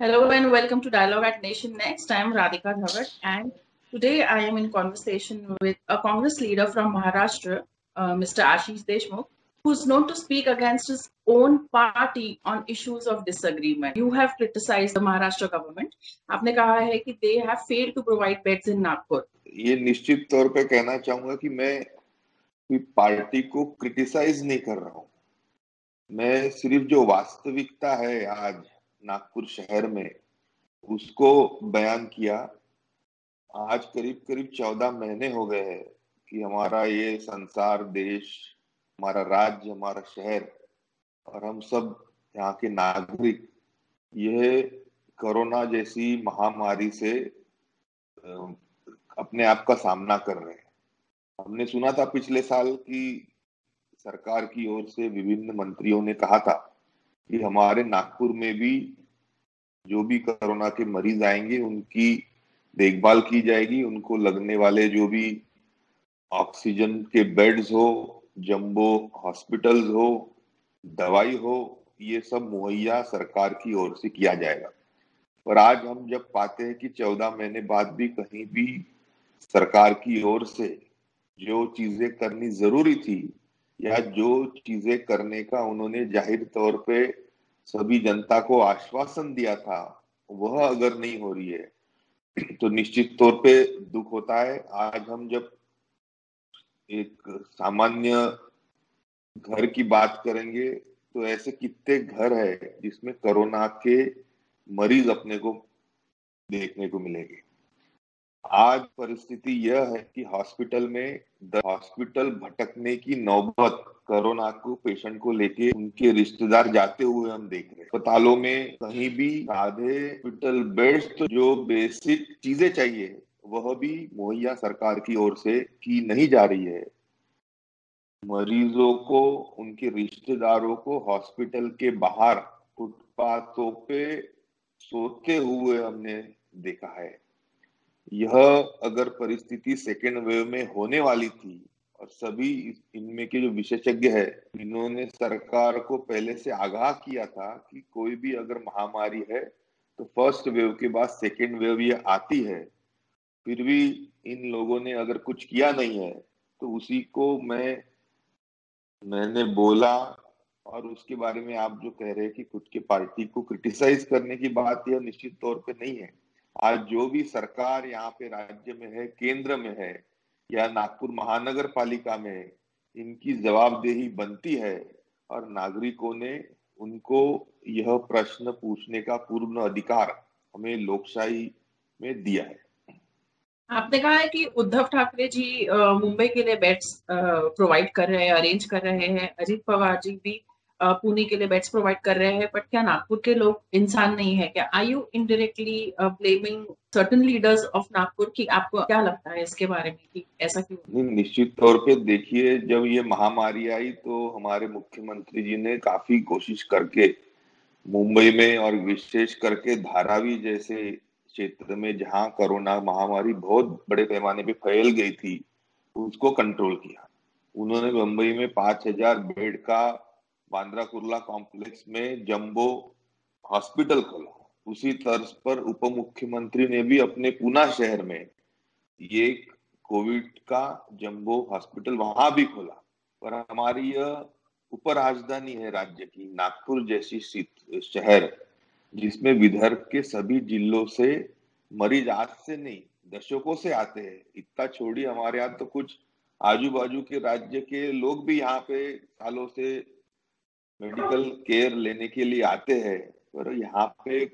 Hello and welcome to Dialogue at Nation Next. I am Radhika Dhavat, and today I am in conversation with a Congress leader from Maharashtra, Mr. Ashish Deshmukh, who's known to speak against his own party on issues of disagreement. You have criticized the Maharashtra government. आपने कहा है कि they have failed to provide beds in Nagpur. ये निश्चित तौर पे कहना चाहूंगा कि मैं कोई पार्टी को क्रिटिसाइज नहीं कर रहा हूं। मैं सिर्फ जो वास्तविकता है आज नागपुर शहर में उसको बयान किया। आज करीब करीब 14 महीने हो गए हैं कि हमारा ये संसार, देश, हमारा राज्य, हमारा शहर और हम सब यहाँ के नागरिक यह कोरोना जैसी महामारी से अपने आप का सामना कर रहे हैं। हमने सुना था पिछले साल की सरकार की ओर से विभिन्न मंत्रियों ने कहा था कि हमारे नागपुर में भी जो भी कोरोना के मरीज आएंगे उनकी देखभाल की जाएगी, उनको लगने वाले जो भी ऑक्सीजन के बेड्स हो, जंबो हॉस्पिटल्स हो, दवाई हो, ये सब मुहैया सरकार की ओर से किया जाएगा। पर आज हम जब पाते हैं कि 14 महीने बाद भी कहीं भी सरकार की ओर से जो चीजें करनी जरूरी थी या जो चीजें करने का उन्होंने जाहिर तौर पे सभी जनता को आश्वासन दिया था वह अगर नहीं हो रही है तो निश्चित तौर पे दुख होता है। आज हम जब एक सामान्य घर की बात करेंगे तो ऐसे कितने घर है जिसमें कोरोना के मरीज अपने को देखने को मिलेंगे। आज परिस्थिति यह है कि हॉस्पिटल भटकने की नौबत कोरोना को पेशेंट को लेके उनके रिश्तेदार जाते हुए हम देख रहे हैं। अस्पतालों में कहीं भी आधे हॉस्पिटल बेड्स, तो जो बेसिक चीजें चाहिए वह भी मुहैया सरकार की ओर से की नहीं जा रही है। मरीजों को, उनके रिश्तेदारों को हॉस्पिटल के बाहर फुटपाथों पे सोते हुए हमने देखा है। यह अगर परिस्थिति सेकेंड वेव में होने वाली थी और सभी इनमें के जो विशेषज्ञ है इन्होंने सरकार को पहले से आगाह किया था कि कोई भी अगर महामारी है तो फर्स्ट वेव के बाद सेकेंड वेव ये आती है, फिर भी इन लोगों ने अगर कुछ किया नहीं है तो उसी को मैंने बोला। और उसके बारे में आप जो कह रहे हैं कि खुद के पार्टी को क्रिटिसाइज करने की बात, यह निश्चित तौर पे नहीं है। आज जो भी सरकार यहाँ पे राज्य में है, केंद्र में है या नागपुर महानगर पालिका में है, इनकी जवाबदेही बनती है और नागरिकों ने उनको यह प्रश्न पूछने का पूर्ण अधिकार हमें लोकशाही में दिया है। आपने कहा है कि उद्धव ठाकरे जी मुंबई के लिए बेड्स प्रोवाइड कर रहे हैं, अरेंज कर रहे हैं। अजीत पवार जी भी पुणे के लिए बेड्स प्रोवाइड कर रहे हैं, बट क्या नागपुर के लोग इंसान नहीं है क्या? Are you indirectly blaming certain leaders of Nagpur? कि आपको क्या लगता है इसके बारे में कि ऐसा क्यों? नहीं, निश्चित तौर पे देखिए, जब ये महामारी आई तो हमारे मुख्यमंत्री जी ने काफी कोशिश करके मुंबई में और विशेष करके धारावी जैसे क्षेत्र में जहां कोरोना महामारी बहुत बड़े पैमाने पे फैल गई थी उसको कंट्रोल किया। उन्होंने मुंबई में 5,000 बेड का बांद्रा कुर्ला कॉम्प्लेक्स में जंबो हॉस्पिटल खोला। उसी तर्ज पर उप मुख्यमंत्री ने भी अपने पुणे शहर में ये कोविड का जंबो हॉस्पिटल वहां भी खोला। पर हमारी यह उप राजधानी है राज्य की, नागपुर जैसी शहर जिसमें विदर्भ के सभी जिलों से मरीज आज से नहीं दशकों से आते हैं। इतना छोड़िए, हमारे यहाँ तो कुछ आजू बाजू के राज्य के लोग भी यहाँ पे सालों से मेडिकल केयर लेने के लिए आते हैं। पर यहाँ पे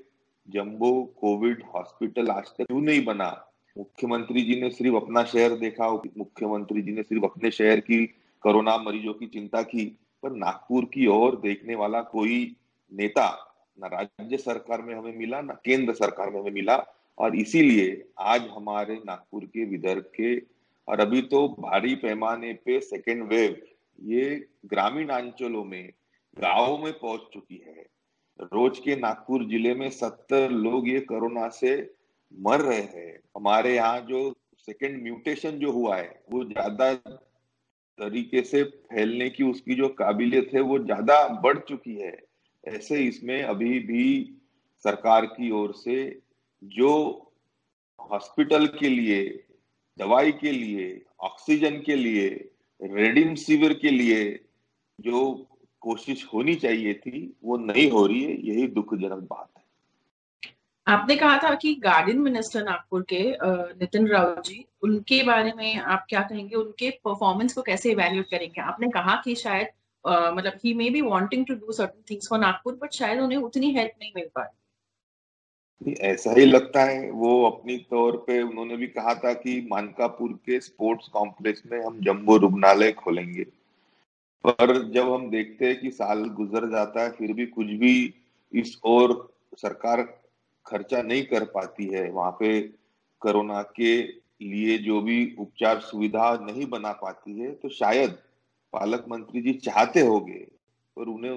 जंबो कोविड हॉस्पिटल आज तक क्यों नहीं बना? मुख्यमंत्री जी ने सिर्फ अपना शहर देखा, मुख्यमंत्री जी ने सिर्फ अपने शहर की कोरोना मरीजों की चिंता की, पर नागपुर की ओर देखने वाला कोई नेता ना राज्य सरकार में हमें मिला ना केंद्र सरकार में हमें मिला। और इसीलिए आज हमारे नागपुर के, विदर्भ के और अभी तो भारी पैमाने पे सेकेंड वेव ये ग्रामीण अंचलों में, गांवों में पहुंच चुकी है। रोज के नागपुर जिले में 70 लोग ये कोरोना से मर रहे हैं। हमारे यहाँ जो सेकेंड म्यूटेशन जो हुआ है वो ज्यादा तरीके से फैलने की उसकी जो काबिलियत है वो ज्यादा बढ़ चुकी है। ऐसे इसमें अभी भी सरकार की ओर से जो हॉस्पिटल के लिए, दवाई के लिए, ऑक्सीजन के लिए, रेमडेसिविर के लिए जो कोशिश होनी चाहिए थी वो नहीं हो रही है। यही दुखजनक बात है। आपने कहा था कि गार्डियन मिनिस्टर नागपुर के नितिन राउत जी, उनके बारे में आप क्या कहेंगे? उनके परफॉर्मेंस को कैसे इवैल्यूएट करेंगे? आपने कहा कि शायद मतलब ही may be wanting to do certain things for Nagpur, but शायद उन्हें उतनी हेल्प नहीं मिल पा रही। ऐसा ही लगता है। वो अपनी तौर पे उन्होंने भी कहा था कि मानकापुर के स्पोर्ट्स कॉम्प्लेक्स में हम जम्बो रुग्णालय खोलेंगे, पर जब हम देखते हैं कि साल गुजर जाता है फिर भी कुछ भी इस ओर सरकार खर्चा नहीं कर पाती है, वहां पे कोरोना के लिए जो भी उपचार सुविधा नहीं बना पाती है, तो शायद पालक मंत्री जी चाहते होंगे, पर उन्हें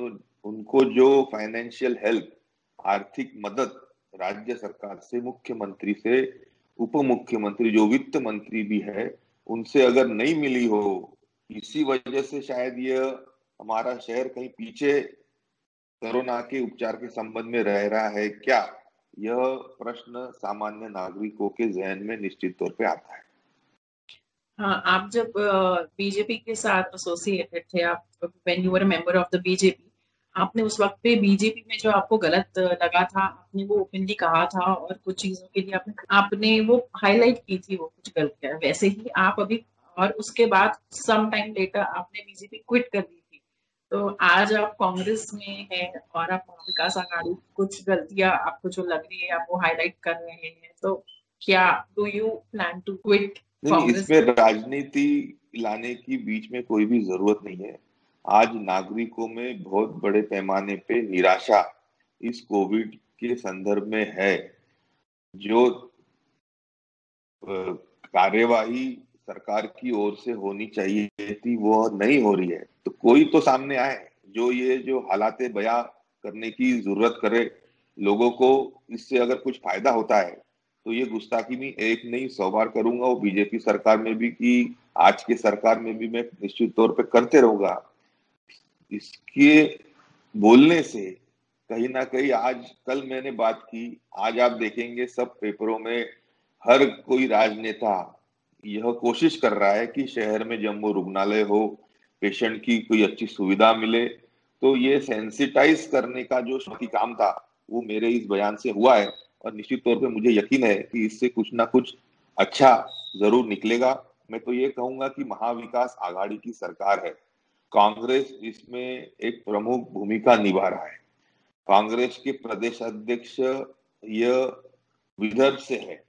उनको जो फाइनेंशियल हेल्प, आर्थिक मदद राज्य सरकार से, मुख्यमंत्री से, उप मुख्यमंत्री जो वित्त मंत्री भी है, उनसे अगर नहीं मिली हो, इसी वजह से शायद ये हमारा शहर कहीं पीछे कोरोना के उपचार के संबंध में रह रहा है क्या, यह प्रश्न सामान्य नागरिकों के जहन में निश्चित तौर पे आता है। हाँ, आप जब बीजेपी के साथ एसोसिएटेड थे, आप when you were a member of the BJP, आपने उस वक्त पे बीजेपी में जो आपको गलत लगा था, आपने वो ओपनली कहा था और कुछ चीजों के लिए आपने वो हाईलाइट की थी, वो कुछ गलतियां। वैसे ही आप अभी, और उसके बाद सम टाइम लेटर आपने बीजेपी क्विट कर दी थी, तो आज आप कांग्रेस में हैं और आप विकास आघाड़ी, कुछ गलतियां आपको जो लग रही है आप वो हाईलाइट कर रहे हैं, तो क्या do you plan to quit नहीं, कांग्रेस? इसमें राजनीति लाने की बीच में कोई भी जरूरत नहीं है। आज नागरिकों में बहुत बड़े पैमाने पे निराशा इस कोविड के संदर्भ में है। जो कार्यवाही सरकार की ओर से होनी चाहिए थी वो नहीं हो रही है, तो कोई तो सामने आए जो ये जो हालातें बयां करने की जरूरत करे लोगों को। इससे अगर कुछ फायदा होता है तो ये गुस्ताखी में एक नहीं 100 बार करूंगा, वो बीजेपी सरकार में भी की, आज के सरकार में भी मैं निश्चित तौर पे करते रहूंगा। इसके बोलने से कहीं ना कहीं, आज कल मैंने बात की, आज आप देखेंगे सब पेपरों में हर कोई राजनेता यह कोशिश कर रहा है कि शहर में जम्बो रुग्णालय हो, पेशेंट की कोई अच्छी सुविधा मिले। तो ये सेंसिटाइज करने का जो शौकी काम था वो मेरे इस बयान से हुआ है, और निश्चित तौर पे मुझे यकीन है कि इससे कुछ ना कुछ अच्छा जरूर निकलेगा। मैं तो ये कहूंगा कि महाविकास आघाड़ी की सरकार है, कांग्रेस इसमें एक प्रमुख भूमिका निभा रहा है। कांग्रेस के प्रदेश अध्यक्ष यह विदर्भ से है,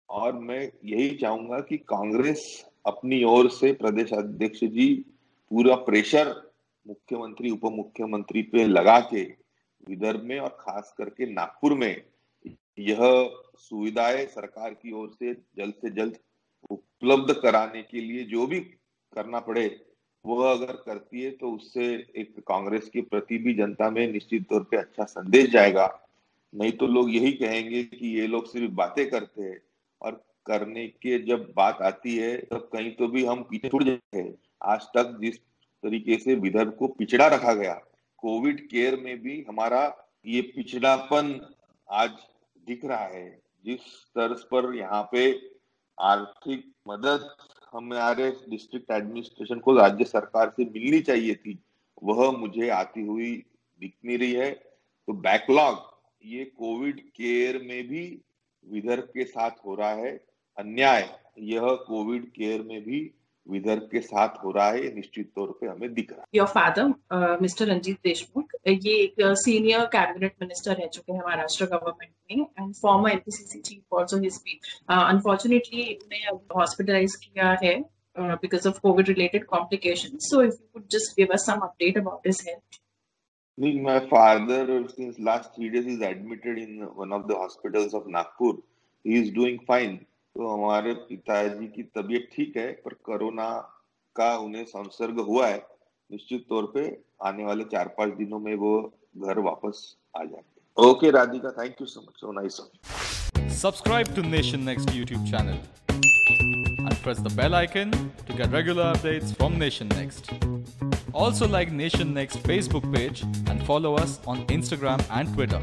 और मैं यही चाहूंगा कि कांग्रेस अपनी ओर से प्रदेश अध्यक्ष जी पूरा प्रेशर मुख्यमंत्री, उप मुख्यमंत्री पे लगा के विदर्भ में और खास करके नागपुर में यह सुविधाएं सरकार की ओर से जल्द उपलब्ध कराने के लिए जो भी करना पड़े वह अगर करती है, तो उससे एक कांग्रेस के प्रति भी जनता में निश्चित तौर पे अच्छा संदेश जाएगा। नहीं तो लोग यही कहेंगे कि ये लोग सिर्फ बातें करते हैं, और करने के जब बात आती है तब कहीं तो भी हम पीछे छूट जाते हैं। आज तक जिस तरीके से विदर्भ को पिछड़ा रखा गया, कोविड केयर में भी हमारा ये पिछड़ापन आज दिख रहा है। जिस तर्ज पर यहाँ पे आर्थिक मदद हमारे डिस्ट्रिक्ट एडमिनिस्ट्रेशन को राज्य सरकार से मिलनी चाहिए थी, वह मुझे आती हुई दिख नहीं रही है। तो बैकलॉग ये कोविड केयर में भी विदर्भ के साथ हो रहा है, अन्याय यह कोविड केयर में भी विदर्भ के साथ हो रहा है, निश्चित तौर पे हमें दिख रहा है। Your father mister Ranjit Deshmukh, ये एक सीनियर कैबिनेट मिनिस्टर रह चुके हैं महाराष्ट्र गवर्नमेंट में, and former NPCC chief also his been. Unfortunately उन्हें हॉस्पिटलाइज किया है because of COVID related complications. So if you could just give us some update about his health. My father since last 3 days is admitted in one of the hospitals of Nagpur. He is doing fine. तो हमारे पिताजी की तबीयत ठीक है, पर corona का उन्हें संसर्ग हुआ है। निश्चित तौर पे आने वाले 4-5 दिनों में वो घर वापस आ जाएंगे। Okay Radhika, thank you so much, so nice of you. Subscribe to Nation Next YouTube channel and press the bell icon to get regular updates from Nation Next. Also like Nation Next Facebook page and follow us on Instagram and Twitter.